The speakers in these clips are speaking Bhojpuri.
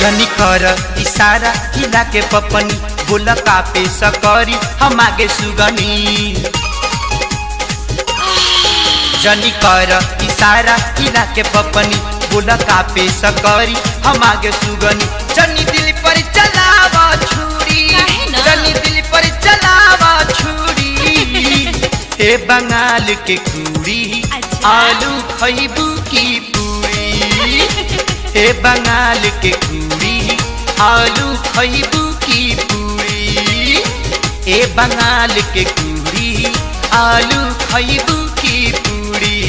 जनी कर इशारा हिला के पपनी बोला कापे सकरी हम आगे सुगनी। जनी कर इशारा हिला के पपनी बोला कापे सकरी हम आगे सुगनी। जनी दिल पर चलावा छुरी, जनी दिल पर चलावा छुरी। ए बंगाल के कुड़ी आलू खैबू की पूरी। ए बंगाल के कुड़ी आलू खैबू की पूरी। ए बंगाल के कुड़ी आलू खैबू की पूरी।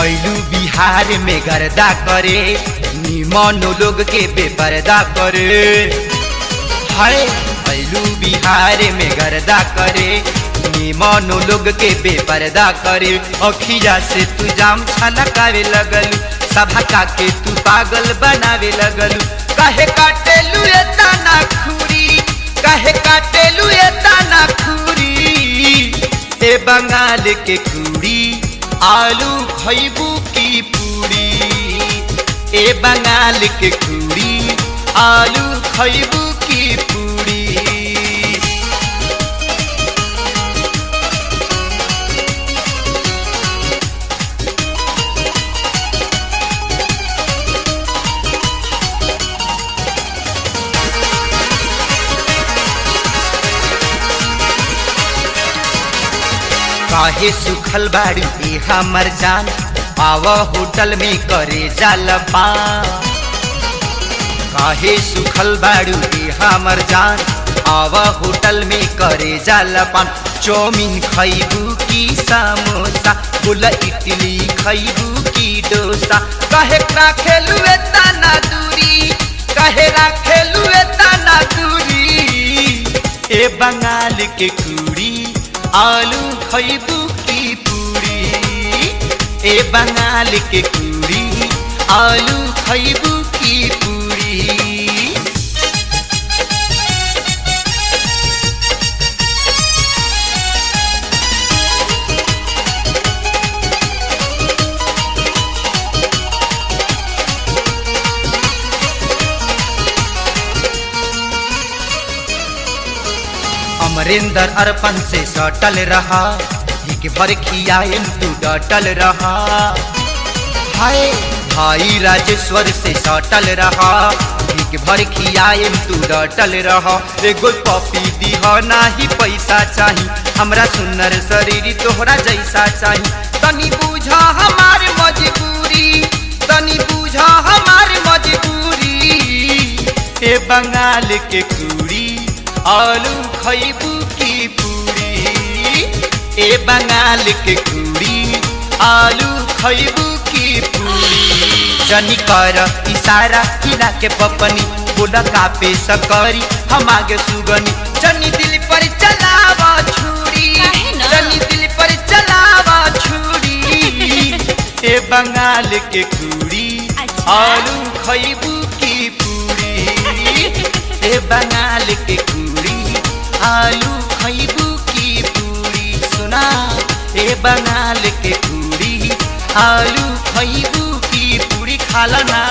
ऐलू बिहार में गर्दा करे निमनो लोग के बेपर्दा करे। हाय ऐलू बिहार में गर्दा करे निमनो लोग के बेपर्दा करे। अखिया से तू जाम छलकावे लगलू, सभा का के तू पागल बनावे लगलू। काहे काटेलू एता ना खूरी, काहे काटेलू एता ना खूरी। ए बंगाल के कुड़ी आलू खैबू की पूरी। ए बंगाल के कुड़ी आलू खैबू की पूरी। काहे सुखल बाड़ी ए हमर जान, आवा होटल में करे जलपान। काहे सुखल बाड़ू ए हमर जान, आवा होटल में करे जलपान। चौमिन खैबू की समोसा, बोला इडली खैबू की डोसा। काहे राखेलू एता ना दूरी, काहे राखेलू एता ना दूरी। ए बंगाल के कुड़ी आलू खैबू की पूरी। ए बंगाल के कुड़ी आलू खैबू की पूरी। अमरेंद्र अर्पण से सटल रहा, एक भर खियाएम तू डटल रहा। हाय भाई राजेश्वर से सटल रहा, एक भर खियाएम तू डटल रहा। एगो पपी दीह नाही पैसा चाही, हमरा सुनर शरीर तोहरा जैसा चाही। तनी बूझा हमार मजबूरी, तनी बूझा हमार मजबूरी। ए बंगाल के कुड़ी आलू खैबू की पूरी। ए बंगाल के कुड़ी आलू खैबू की पूरी। जनी कर इशारा हिला के पपनी बोला कापे सकरी हम आगे सुगनी। जनी दिल पर चलावा छुरी, जनी दिल पर चलावा छुरी। ए बंगाल के कुड़ी आलू खैबू की पूरी। ए बंगाल के कुड़ी आलू खैबू की पूरी। सुना ए बंगाल के कुड़ी आलू खैबू की पूरी खाला ना।